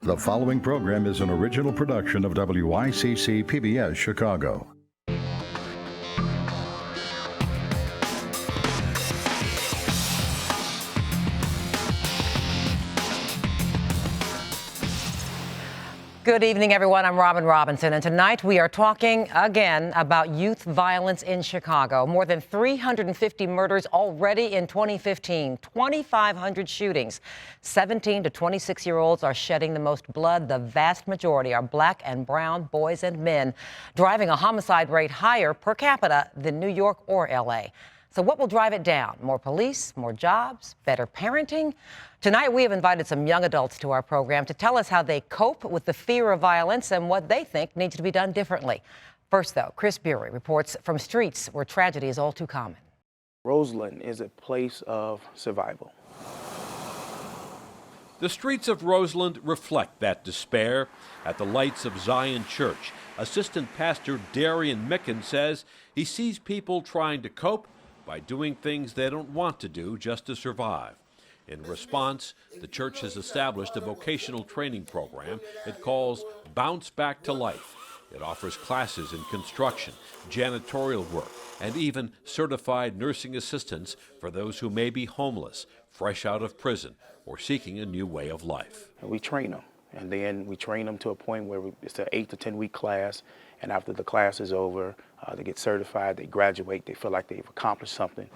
The following program is an original production of WICC PBS Chicago. Good evening, everyone. I'm Robin Robinson, and tonight we are talking again about youth violence in Chicago. More than 350 murders already in 2015, 2,500 shootings. 17 to 26-year-olds are shedding the most blood. The vast majority are black and brown boys and men, driving a homicide rate higher per capita than New York or L.A. So what will drive it down? More police, more jobs, better parenting? Tonight, we have invited some young adults to our program to tell us how they cope with the fear of violence and what they think needs to be done differently. First, though, Chris Bury reports from streets where tragedy is all too common. Roseland is a place of survival. The streets of Roseland reflect that despair. At the Lights of Zion Church, Assistant Pastor Darian Micken says he sees people trying to cope by doing things they don't want to do just to survive. In response, the church has established a vocational training program it calls Bounce Back to Life. It offers classes in construction, janitorial work, and even certified nursing assistance for those who may be homeless, fresh out of prison, or seeking a new way of life. We train them, and then we train them to a point where it's an 8 to 10 week class, and after the class is over, they get certified, they graduate, they feel like they've accomplished something.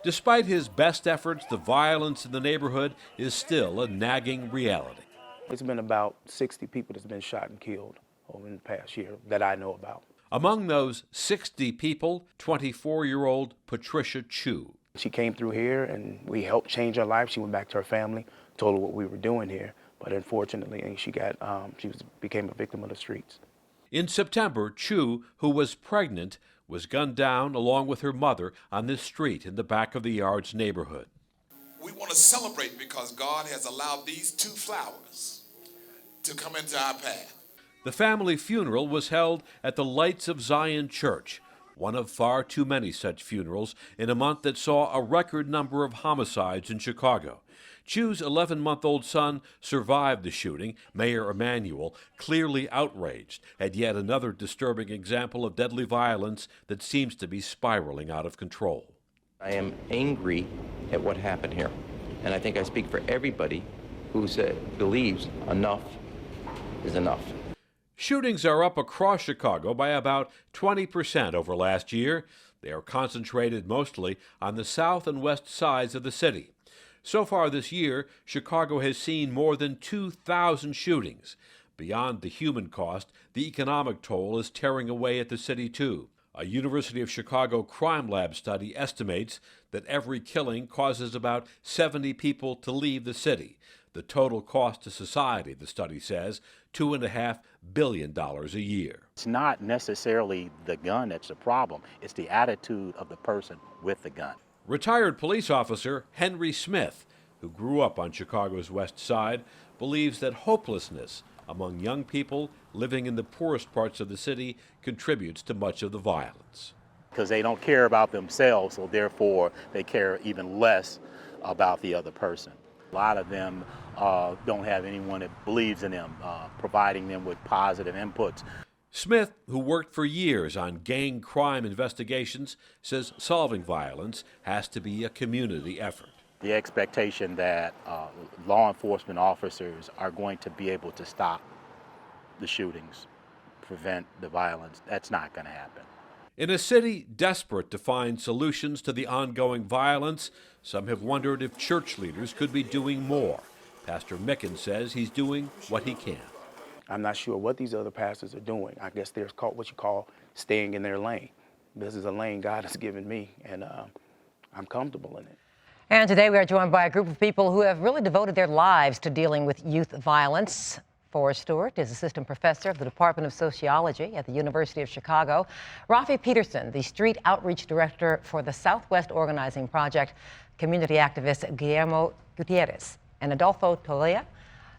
Despite his best efforts, the violence in the neighborhood is still a nagging reality. It's been about 60 people that's been shot and killed over the past year that I know about. Among those 60 people, 24-year-old Patricia Chu. She came through here and we helped change her life. She went back to her family, told her what we were doing here, but unfortunately she became a victim of the streets. In September, Chu, who was pregnant, was gunned down along with her mother on this street in the back of the Yards neighborhood. We want to celebrate because God has allowed these two flowers to come into our path. The family funeral was held at the Lights of Zion Church, one of far too many such funerals in a month that saw a record number of homicides in Chicago. Chu's 11-month-old son survived the shooting. Mayor Emanuel clearly outraged at yet another disturbing example of deadly violence that seems to be spiraling out of control. I am angry at what happened here, and I think I speak for everybody who believes enough is enough. Shootings are up across Chicago by about 20% over last year. They are concentrated mostly on the south and west sides of the city. So far this year, Chicago has seen more than 2,000 shootings. Beyond the human cost, the economic toll is tearing away at the city, too. A University of Chicago crime lab study estimates that every killing causes about 70 people to leave the city. The total cost to society, the study says, $2.5 billion a year. It's not necessarily the gun that's the problem. It's the attitude of the person with the gun. Retired police officer Henry Smith, who grew up on Chicago's West Side, believes that hopelessness among young people living in the poorest parts of the city contributes to much of the violence. Because they don't care about themselves, so therefore they care even less about the other person. A lot of them don't have anyone that believes in them, providing them with positive inputs. Smith, who worked for years on gang crime investigations, says solving violence has to be a community effort. The expectation that law enforcement officers are going to be able to stop the shootings, prevent the violence, that's not going to happen. In a city desperate to find solutions to the ongoing violence, some have wondered if church leaders could be doing more. Pastor Micken says he's doing what he can. I'm not sure what these other pastors are doing. I guess there's what you call staying in their lane. This is a lane God has given me, and I'm comfortable in it. And today we are joined by a group of people who have really devoted their lives to dealing with youth violence. Forrest Stewart is assistant professor of the Department of Sociology at the University of Chicago. Rafi Peterson, the street outreach director for the Southwest Organizing Project. Community activist Guillermo Gutierrez, and Adolfo Tolea,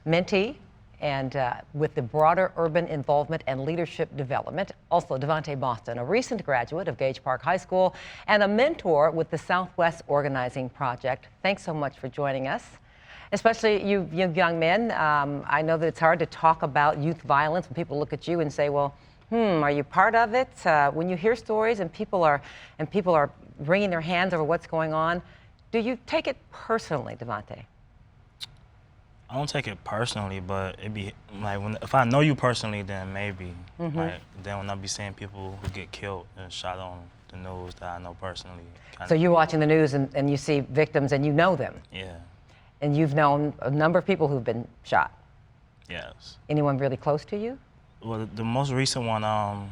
mentee and with the broader urban involvement and leadership development. Also, Devontae Boston, a recent graduate of Gage Park High School and a mentor with the Southwest Organizing Project. Thanks so much for joining us. Especially you young men. I know that it's hard to talk about youth violence when people look at you and say, well, are you part of it? When you hear stories and people are wringing their hands over what's going on, do you take it personally, Devontae? I don't take it personally, but it be like if I know you personally, then maybe. Like then when I be seeing people who get killed and shot on the news that I know personally. So you're watching the news and you see victims and you know them. Yeah. And you've known a number of people who've been shot. Yes. Anyone really close to you? Well, the most recent one,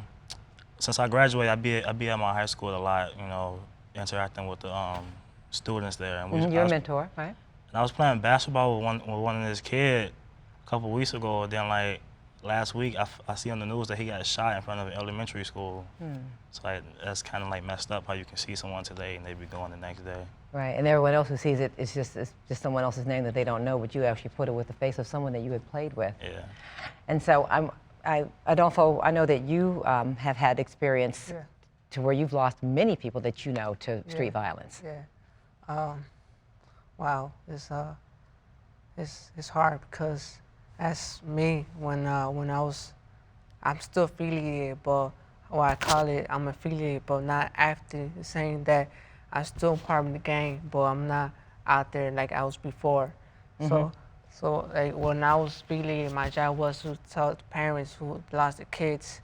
since I graduated, I be at my high school a lot, you know, interacting with the students there. And You're a mentor, right? And I was playing basketball with one of this kid a couple weeks ago. And then like last week, I see on the news that he got shot in front of an elementary school. So like that's kind of like messed up how you can see someone today and they be going the next day. Right, and everyone else who sees it, it's just someone else's name that they don't know, but you actually put it with the face of someone that you had played with. Yeah. And so Adolfo, I know that you have had experience to where you've lost many people that you know to street violence. Yeah. Wow, it's hard because as me when I'm still affiliated, but what I call it, I'm affiliated, but not active, saying that I'm still part of the gang, but I'm not out there like I was before. So like when I was affiliated, my job was to tell the parents who lost their kids,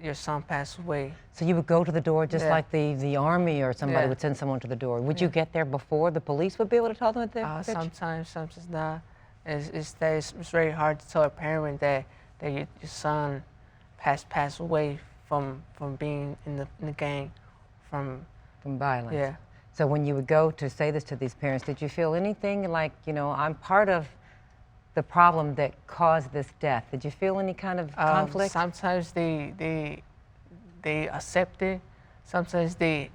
your son passed away. So you would go to the door just like the army or somebody would send someone to the door. Would you get there before the police would be able to tell them that they're Sometimes not. It's very hard to tell a parent that your son passed away from being in the gang, from violence. Yeah. So when you would go to say this to these parents, did you feel anything like, you know, I'm part of the problem that caused this death? Did you feel any kind of conflict? Sometimes they accept it. Sometimes they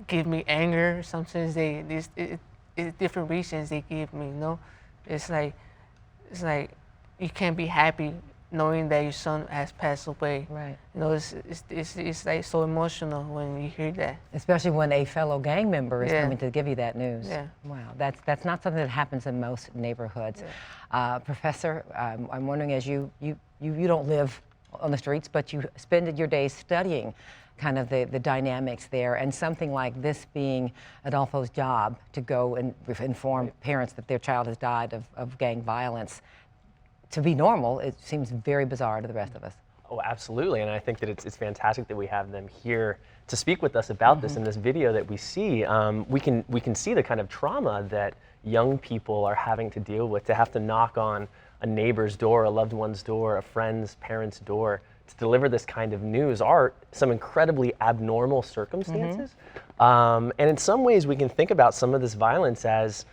give me anger. Sometimes it's different reasons they give me. You know, it's like you can't be happy knowing that your son has passed away. Right. You know, it's like so emotional when you hear that. Especially when a fellow gang member is coming to give you that news. Yeah. Wow, that's not something that happens in most neighborhoods. Professor, I'm wondering, as you don't live on the streets, but you spend your days studying kind of the dynamics there, and something like this being Adolfo's job to go and inform parents that their child has died of gang violence. To be normal, it seems very bizarre to the rest of us. Oh, absolutely, and I think that it's fantastic that we have them here to speak with us about this in this video that we see. We can see the kind of trauma that young people are having to deal with, to have to knock on a neighbor's door, a loved one's door, a friend's parent's door to deliver this kind of news are some incredibly abnormal circumstances. And in some ways, we can think about some of this violence as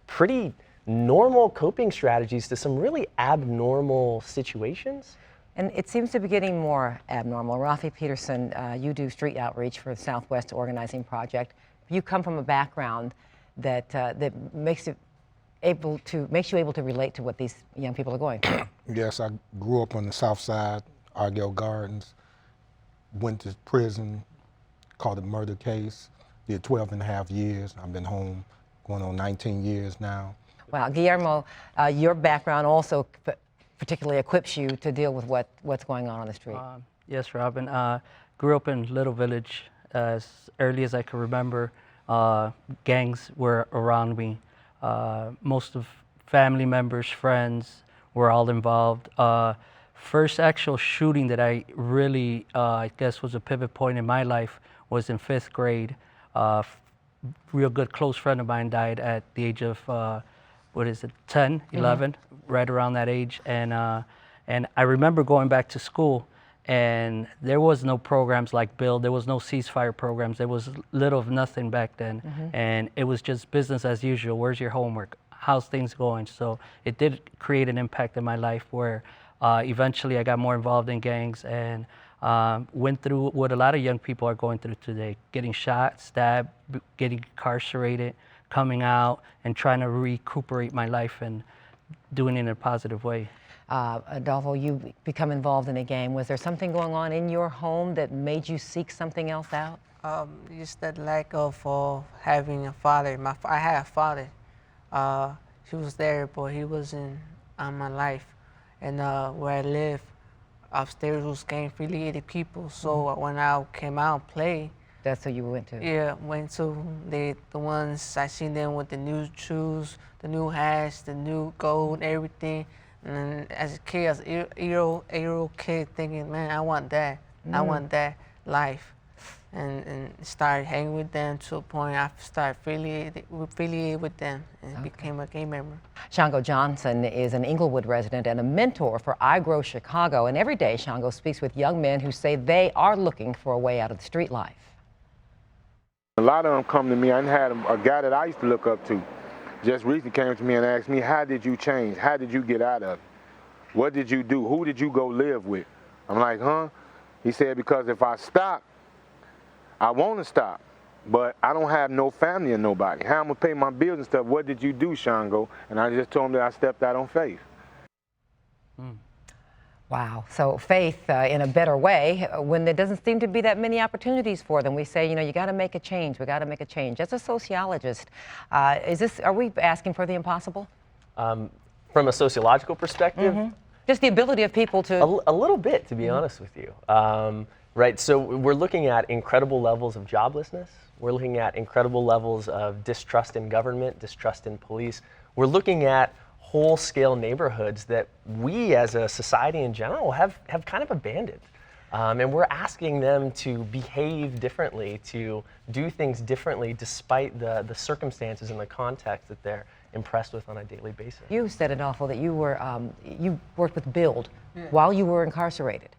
pretty normal coping strategies to some really abnormal situations. And it seems to be getting more abnormal. Rafi Peterson, you do street outreach for the Southwest Organizing Project. You come from a background that makes you able to relate to what these young people are going through. Yes, I grew up on the South Side, Argyle Gardens, went to prison, called a murder case, did 12 and a half years. I've been home going on 19 years now. Wow, Guillermo, your background also particularly equips you to deal with what's going on the street. Yes, Robin. Grew up in Little Village as early as I can remember. Gangs were around me. Most of family members, friends were all involved. First actual shooting that I really, I guess, was a pivot point in my life was in 5th grade. Real good close friend of mine died at the age of 10, 11, right around that age. And I remember going back to school, and there was no programs like BUILD. There was no ceasefire programs. There was little of nothing back then. And it was just business as usual. Where's your homework? How's things going? So it did create an impact in my life where eventually I got more involved in gangs and went through what a lot of young people are going through today, getting shot, stabbed, getting incarcerated, coming out and trying to recuperate my life and doing it in a positive way. Adolfo, you become involved in a gang. Was there something going on in your home that made you seek something else out? Just that lack of having a father. I had a father. he was there, but he wasn't on my life. And where I live, upstairs was gang-affiliated people. So when I came out and played, that's who you went to? Yeah, went to the ones I seen them with the new shoes, the new hats, the new gold, everything. And as a kid, as an 8-year-old kid, thinking, man, I want that. I want that life. And started hanging with them to a point I started affiliated with them and became a gang member. Shango Johnson is an Inglewood resident and a mentor for I Grow Chicago. And every day, Shango speaks with young men who say they are looking for a way out of the street life. A lot of them come to me. I had a guy that I used to look up to just recently came to me and asked me, how did you change? How did you get out of it? What did you do? Who did you go live with? I'm like, huh? He said, because if I stop, I want to stop, but I don't have no family or nobody. How I'm going to pay my bills and stuff? What did you do, Shango? And I just told him that I stepped out on faith. Wow. So faith in a better way when there doesn't seem to be that many opportunities for them. We say, you know, you got to make a change. We got to make a change. As a sociologist, are we asking for the impossible? From a sociological perspective? Just the ability of people to... A little bit, to be honest with you. Right, so we're looking at incredible levels of joblessness. We're looking at incredible levels of distrust in government, distrust in police. We're looking at whole-scale neighborhoods that we as a society in general have kind of abandoned. And we're asking them to behave differently, to do things differently despite the circumstances and the context that they're impressed with on a daily basis. You said it awful that you were you worked with Build while you were incarcerated.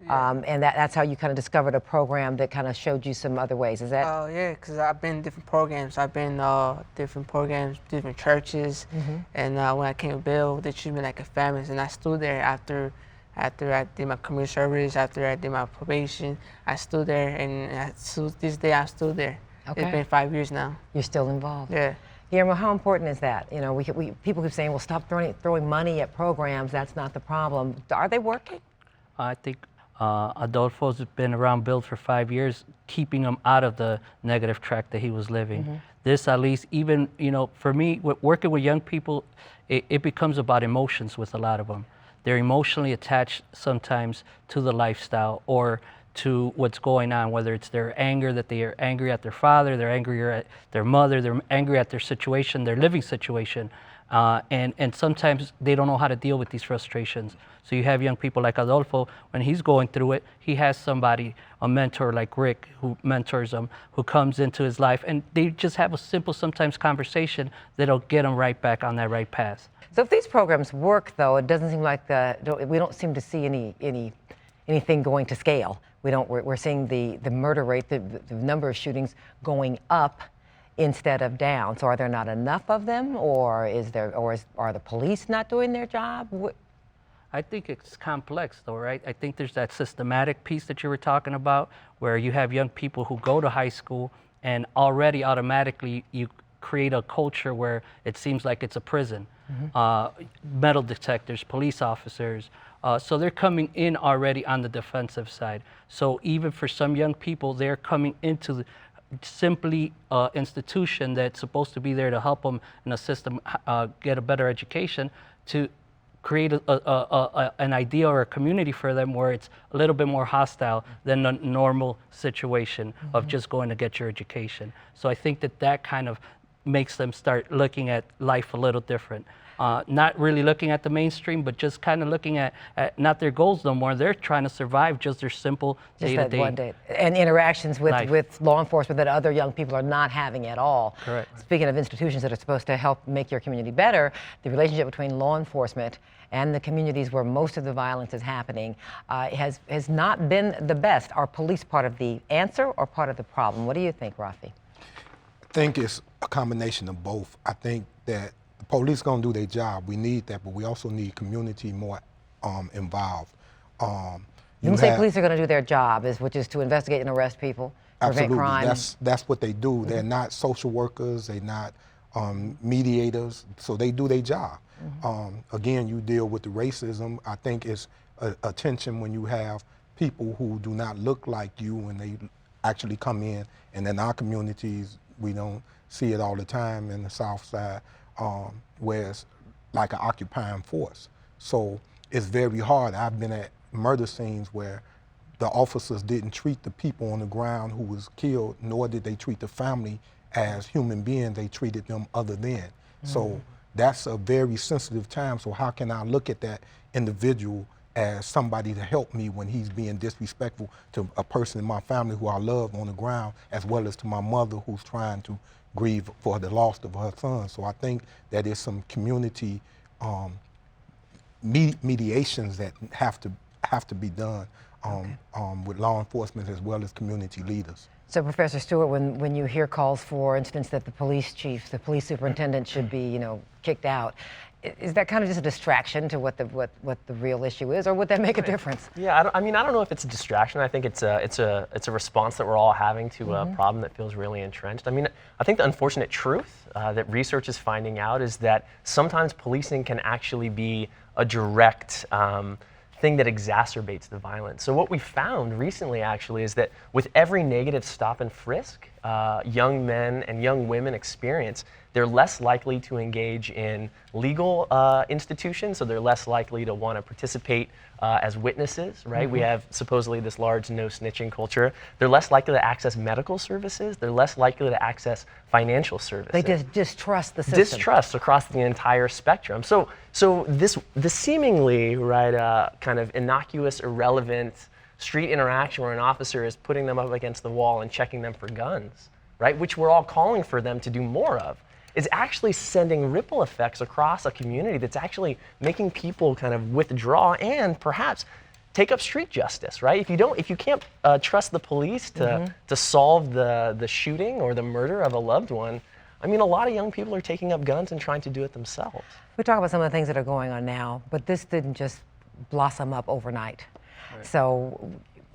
And that's how you kind of discovered a program that kind of showed you some other ways. Is that? Oh, yeah, because I've been in different programs. I've been different programs, different churches. And when I came to Build, they treated me like a family. And I stood there after I did my community service, after I did my probation. I stood there, and this day I'm still there. Okay. It's been 5 years now. You're still involved. Yeah. Guillermo, how important is that? You know, people keep saying, well, stop throwing money at programs. That's not the problem. Are they working? I think Adolfo's been around Build for 5 years, keeping him out of the negative track that he was living. This, at least, even, you know, for me, working with young people, it becomes about emotions with a lot of them. They're emotionally attached sometimes to the lifestyle or to what's going on, whether it's their anger, that they are angry at their father, they're angry at their mother, they're angry at their situation, their living situation. And sometimes they don't know how to deal with these frustrations. So you have young people like Adolfo, when he's going through it, he has somebody, a mentor like Rick, who mentors him, who comes into his life, and they just have a simple, sometimes conversation that'll get him right back on that right path. So if these programs work, though, it doesn't seem like we don't seem to see anything going to scale. We're seeing the murder rate, the number of shootings going up instead of down. So are there not enough of them, or are the police not doing their job? I think it's complex, though, right? I think there's that systematic piece that you were talking about, where you have young people who go to high school and already automatically you create a culture where it seems like it's a prison. Metal detectors, police officers. So they're coming in already on the defensive side. So even for some young people, they're coming into simply institution that's supposed to be there to help them and assist them get a better education, to create an idea or a community for them where it's a little bit more hostile than a normal situation of just going to get your education. So I think that kind of makes them start looking at life a little different. Not really looking at the mainstream, but just kind of looking at not their goals no more. They're trying to survive just their simple day-to-day. And interactions with law enforcement that other young people are not having at all. Correct. Speaking of institutions that are supposed to help make your community better, the relationship between law enforcement and the communities where most of the violence is happening has not been the best. Are police part of the answer or part of the problem? What do you think, Rafi? I think it's a combination of both. I think that the police gonna do their job. We need that, but we also need community more involved. You say police are going to do their job, which is to investigate and arrest people, prevent crime. That's what they do. They're not social workers. They're not mediators. So they do their job. Again, you deal with the racism. I think it's a tension when you have people who do not look like you when they actually come in. And in our communities, we don't see it all the time in the South Side. where it's like an occupying force. So it's very hard. I've been at murder scenes where the officers didn't treat the people on the ground who was killed, nor did they treat the family as human beings. They treated them other than. So that's a very sensitive time. So how can I look at that individual as somebody to help me when he's being disrespectful to a person in my family who I love on the ground, as well as to my mother who's trying to grieve for the loss of her son. So I think that there's some community mediations that have to be done with law enforcement as well as community leaders. So, Professor Stewart, when you hear calls, for instance, that the police chief, the police superintendent should be, kicked out, is that kind of just a distraction to what the real issue is, or would that make a difference? Yeah, I don't know if it's a distraction. I think it's a response that we're all having to a problem that feels really entrenched. I mean, I think the unfortunate truth that research is finding out is that sometimes policing can actually be a direct thing that exacerbates the violence. So what we found recently actually is that with every negative stop and frisk young men and young women experience, they're less likely to engage in legal institutions, so they're less likely to want to participate as witnesses, right? We have supposedly this large no snitching culture. They're less likely to access medical services. They're less likely to access financial services. They just distrust the system. Distrust across the entire spectrum. So this seemingly, right, kind of innocuous, irrelevant street interaction where an officer is putting them up against the wall and checking them for guns, right, which we're all calling for them to do more of, is actually sending ripple effects across a community that's actually making people kind of withdraw and perhaps take up street justice, right? If you can't trust the police to solve the shooting or the murder of a loved one, I mean, a lot of young people are taking up guns and trying to do it themselves. We talk about some of the things that are going on now, but this didn't just blossom up overnight. Right. So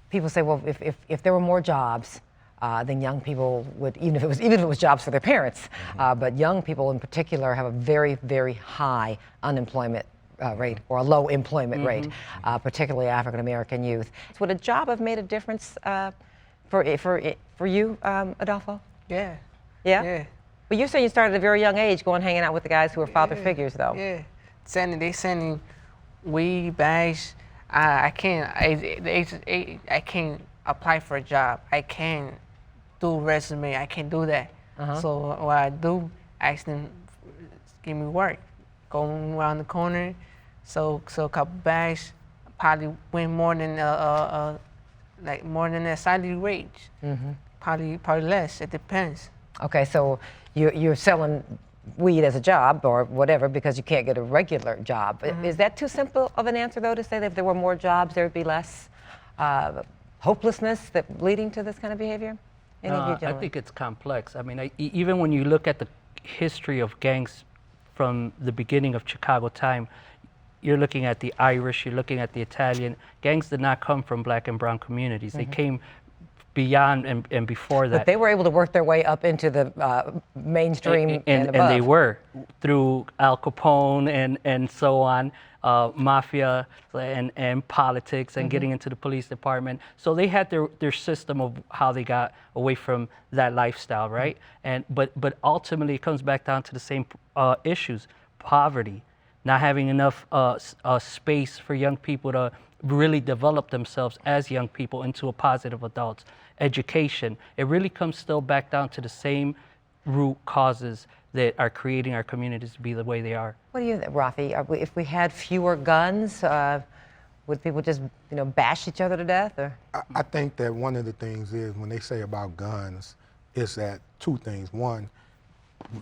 people say, well, if there were more jobs, then young people would, even if it was jobs for their parents, but young people in particular have a very, very high unemployment rate, or a low employment rate, particularly African American youth. So would a job have made a difference for you, Adolfo? Yeah. Yeah? Yeah. But you say you started at a very young age, going hanging out with the guys who were father figures, though. Yeah. They sending weed, bags. I can't apply for a job. I can't do resume. I can't do that. So what I do, ask them, give me work. Going around the corner, so a couple bags, probably win more than more than a salary wage. Probably less. It depends. Okay, so you're selling weed as a job or whatever because you can't get a regular job. Is that too simple of an answer, though, to say that if there were more jobs, there would be less hopelessness leading to this kind of behavior? I think it's complex. I mean, even when you look at the history of gangs from the beginning of Chicago time, you're looking at the Irish, you're looking at the Italian. Gangs did not come from black and brown communities. They came beyond and before that. But they were able to work their way up into the mainstream and above. And they were, through Al Capone and so on, mafia and politics and getting into the police department. So they had their system of how they got away from that lifestyle, right? But ultimately it comes back down to the same issues: poverty, not having enough space for young people to really develop themselves as young people into a positive adults. Education. It really comes still back down to the same root causes that are creating our communities to be the way they are. What do you think, Rafi? If we had fewer guns, would people just, bash each other to death? Or? I think that one of the things is, when they say about guns, is that two things. One,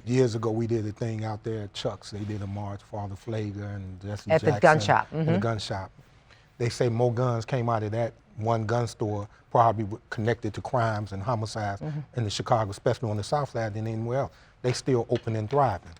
years ago we did a thing out there at Chuck's. They did a march for Father Flager and Jesse Jackson. At the gun shop. In the gun shop. They say more guns came out of that one gun store, probably connected to crimes and homicides in the Chicago, especially on the South Side, than anywhere else. They still open and thriving.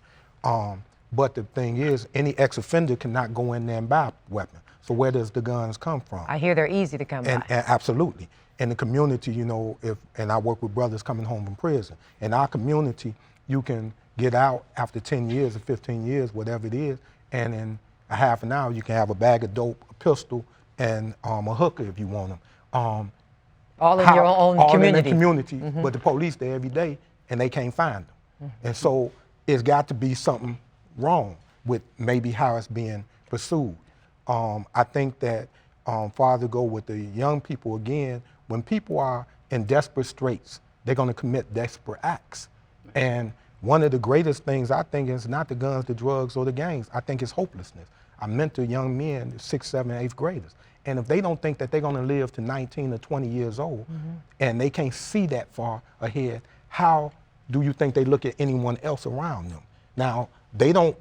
But the thing is, any ex-offender cannot go in there and buy a weapon. So where does the guns come from? I hear they're easy to come by. And absolutely. In the community, and I work with brothers coming home from prison. In our community, you can get out after 10 years or 15 years, whatever it is, and in a half an hour, you can have a bag of dope, a pistol, and a hooker if you want them. All in your own community. All in the community, but the police there every day, and they can't find them. And so it's got to be something wrong with maybe how it's being pursued. I think that farther go with the young people again, when people are in desperate straits, they're going to commit desperate acts. And one of the greatest things I think is not the guns, the drugs, or the gangs. I think it's hopelessness. I mentor young men, 6th, 7th, 8th graders. And if they don't think that they're going to live to 19 or 20 years old, and they can't see that far ahead, how do you think they look at anyone else around them? Now, they don't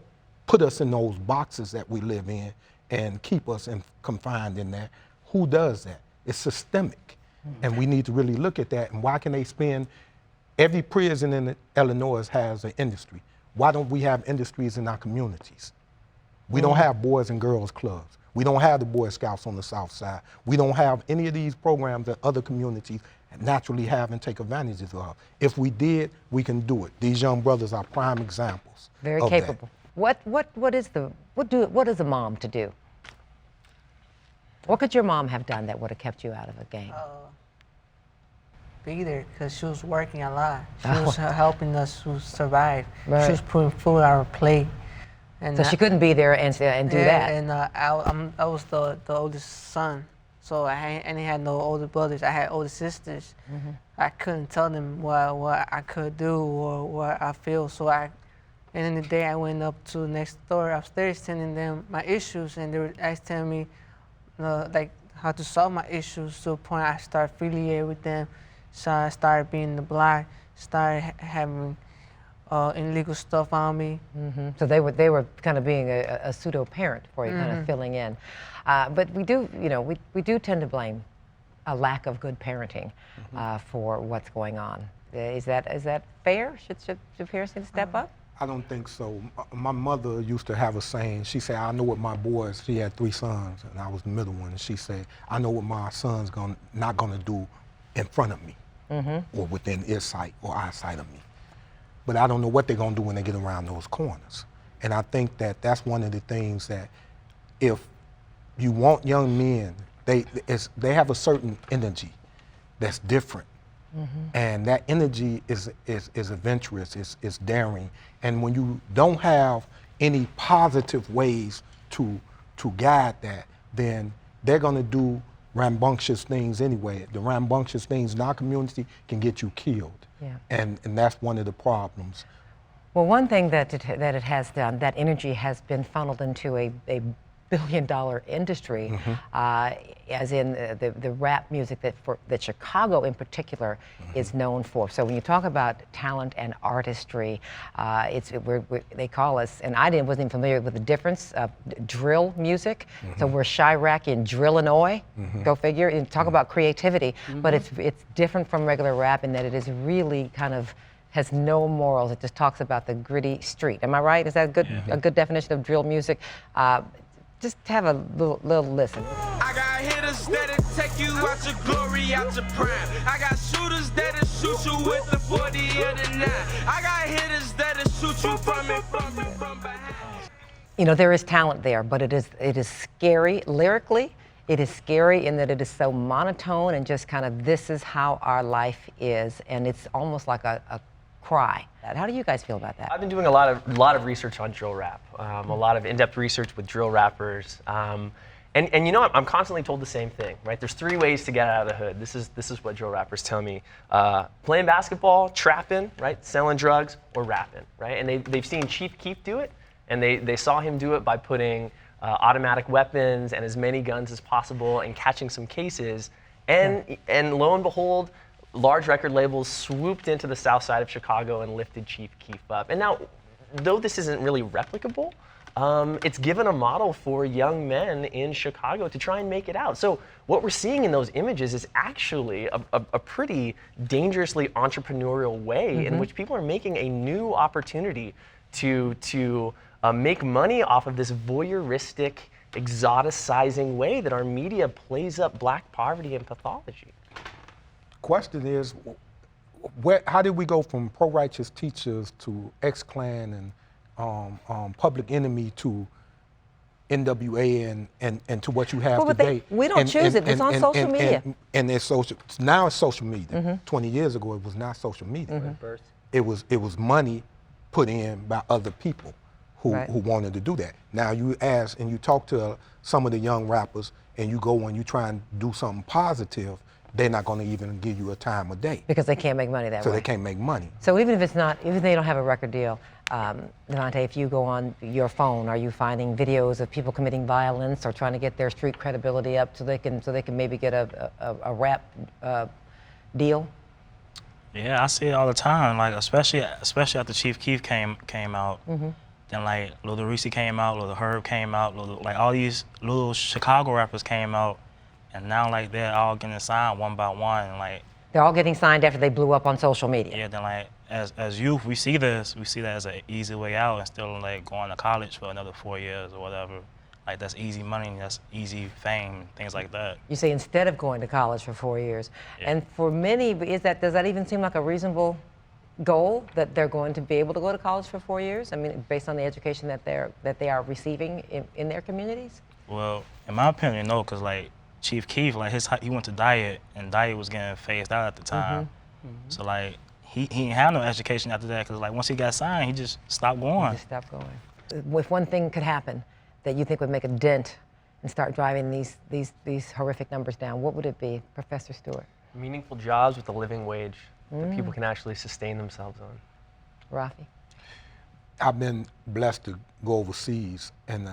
put us in those boxes that we live in and keep us confined in that. Who does that? It's systemic. And we need to really look at that. And why can they spend, every prison in Illinois has an industry. Why don't we have industries in our communities? We don't have boys and girls clubs. We don't have the Boy Scouts on the South Side. We don't have any of these programs that other communities naturally have and take advantages of. If we did, we can do it. These young brothers are prime examples. Very of capable. That. What is a mom to do? What could your mom have done that would have kept you out of a gang? Be there, because she was working a lot. She was helping us to survive. Right. She was putting food on our plate. And So she couldn't be there and do that. And I was the oldest son, so I didn't have no older brothers. I had older sisters. I couldn't tell them what I could do or what I feel. So and in the day I went up to next door upstairs, telling them my issues, and they were telling me like how to solve my issues. To the point I started affiliated with them. So I started being in the block, started having illegal stuff on me. So they were kind of being a pseudo parent for you, kind of filling in. But we do, we do tend to blame a lack of good parenting for what's going on. Is that fair? Should parents need to step up? I don't think so. My mother used to have a saying. She said, I know what my boys, she had 3 sons, and I was the middle one. And she said, I know what my son's not gonna do in front of me or within earsight or eyesight of me. But I don't know what they're gonna do when they get around those corners. And I think that that's one of the things that if you want young men, they have a certain energy that's different. And that energy is adventurous, is daring. And when you don't have any positive ways to guide that, then they're gonna do rambunctious things anyway. The rambunctious things in our community can get you killed. Yeah. And that's one of the problems. Well, one thing that it has done, that energy has been funneled into a billion-dollar industry, as in the rap music that Chicago in particular is known for. So when you talk about talent and artistry, they call us, and I wasn't even familiar with the difference of drill music. So we're Chirac in Drillinois, go figure, and talk about creativity, but it's different from regular rap in that it is really kind of has no morals. It just talks about the gritty street. Am I right? Is that a good definition of drill music? Just have a little listen. I got hitters that'll take you out your glory, out your prime. I got shooters that'll shoot you with the 40 or the 9. I got hitters that'll shoot you from behind. There is talent there, but it is scary lyrically. It is scary in that it is so monotone and just kind of this is how our life is, and it's almost like a cry. How do you guys feel about that? I've been doing a lot of research on drill rap, a lot of in-depth research with drill rappers, and I'm constantly told the same thing, right? There's 3 ways to get out of the hood. This is what drill rappers tell me: playing basketball, trapping, right, selling drugs, or rapping, right? And they've seen Chief Keef do it, and they saw him do it by putting automatic weapons and as many guns as possible and catching some cases, and lo and behold, large record labels swooped into the south side of Chicago and lifted Chief Keef up. And now, though this isn't really replicable, it's given a model for young men in Chicago to try and make it out. So what we're seeing in those images is actually a pretty dangerously entrepreneurial way in which people are making a new opportunity to make money off of this voyeuristic, exoticizing way that our media plays up black poverty and pathology. Question is, how did we go from pro-righteous teachers to ex-Klan and Public Enemy to NWA and to what you have today? We don't choose it. It's on social media. And it's social. Now it's social media. 20 years ago, it was not social media. It was money put in by other people who wanted to do that. Now you ask and you talk to some of the young rappers and you go and you try and do something positive, they're not going to even give you a time of day. Because they can't make money that way. So they can't make money. So even if they don't have a record deal, Devontae, if you go on your phone, are you finding videos of people committing violence or trying to get their street credibility up so they can maybe get a rap deal? Yeah, I see it all the time. Like especially after Chief Keef came out. Then like Lil Reese came out, Lil Herb came out, like all these little Chicago rappers came out, and now like they're all getting signed one by one. And, like they're all getting signed after they blew up on social media. Yeah, then like as youth, we see that as an easy way out instead of like going to college for another 4 years or whatever. Like that's easy money, that's easy fame, things like that. You say instead of going to college for 4 years, Yeah. and for many, does that even seem like a reasonable goal that they're going to be able to go to college for 4 years? I mean, based on the education that they are receiving in their communities? Well, in my opinion, no, because like Chief Keef, like he went to Diet, and Diet was getting phased out at the time. So like he didn't have no education after that, because like once he got signed, he just stopped going. Just stop going. If one thing could happen that you think would make a dent and start driving these horrific numbers down, what would it be, Professor Stewart? Meaningful jobs with a living wage that people can actually sustain themselves on. Rafi? I've been blessed to go overseas, and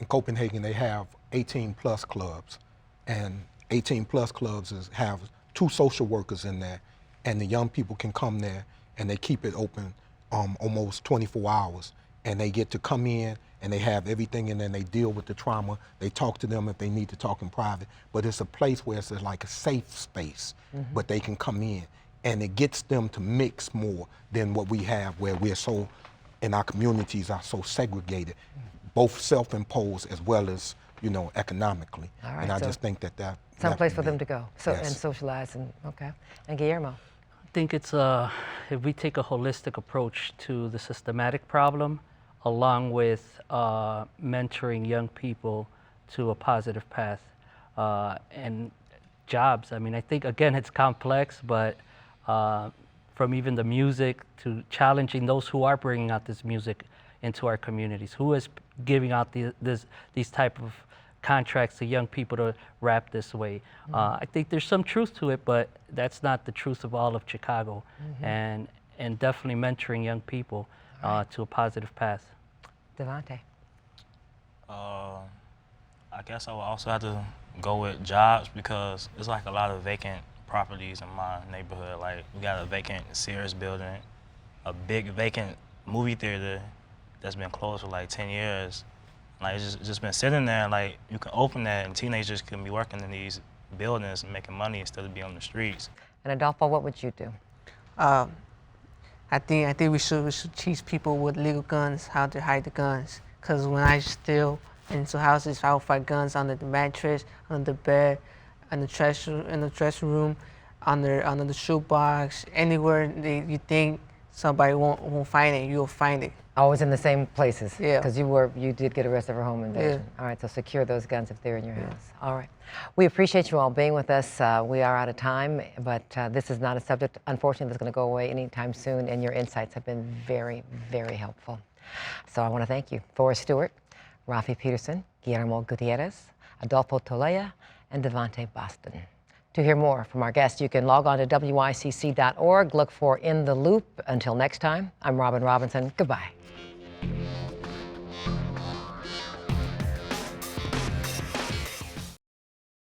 in Copenhagen they have 18 plus clubs, and 18 plus clubs have 2 social workers in there, and the young people can come there and they keep it open almost 24 hours, and they get to come in and they have everything in there, and they deal with the trauma. They talk to them if they need to talk in private, but it's a place where it's like a safe space, but they can come in, and it gets them to mix more than what we have, where we're so, in our communities are so segregated, both self-imposed as well as, economically. All right, and I so just think that someplace for them to go Yes. and socialize, and okay. And Guillermo? I think it's if we take a holistic approach to the systematic problem, along with mentoring young people to a positive path and jobs. I mean, I think again it's complex, but from even the music to challenging those who are bringing out this music into our communities, who is giving out these type of contracts to young people to rap this way. I think there's some truth to it, but that's not the truth of all of Chicago, and definitely mentoring young people to a positive path. Devontae? I guess I would also have to go with jobs, because there's like a lot of vacant properties in my neighborhood. Like we got a vacant Sears building, a big vacant movie theater that's been closed for like 10 years. Like it's just been sitting there. Like you can open that and teenagers can be working in these buildings and making money instead of being on the streets. And Adolfo, what would you do? I think we should teach people with legal guns how to hide the guns. Cause when I steal into houses, I will find guns under the mattress, under the bed, in the dressing room, under the shoebox, anywhere you think somebody won't find it, you'll find it. Always in the same places. Yeah. Because you did get arrested for home invasion. Yeah. All right, so secure those guns if they're in your house. All right. We appreciate you all being with us. We are out of time, but this is not a subject, unfortunately, that's going to go away anytime soon, and your insights have been very, very helpful. So I want to thank you. Forrest Stewart, Rafi Peterson, Guillermo Gutierrez, Adolfo Tolea, and Devontae Boston. To hear more from our guests, you can log on to WICC.org. Look for In the Loop. Until next time, I'm Robin Robinson. Goodbye.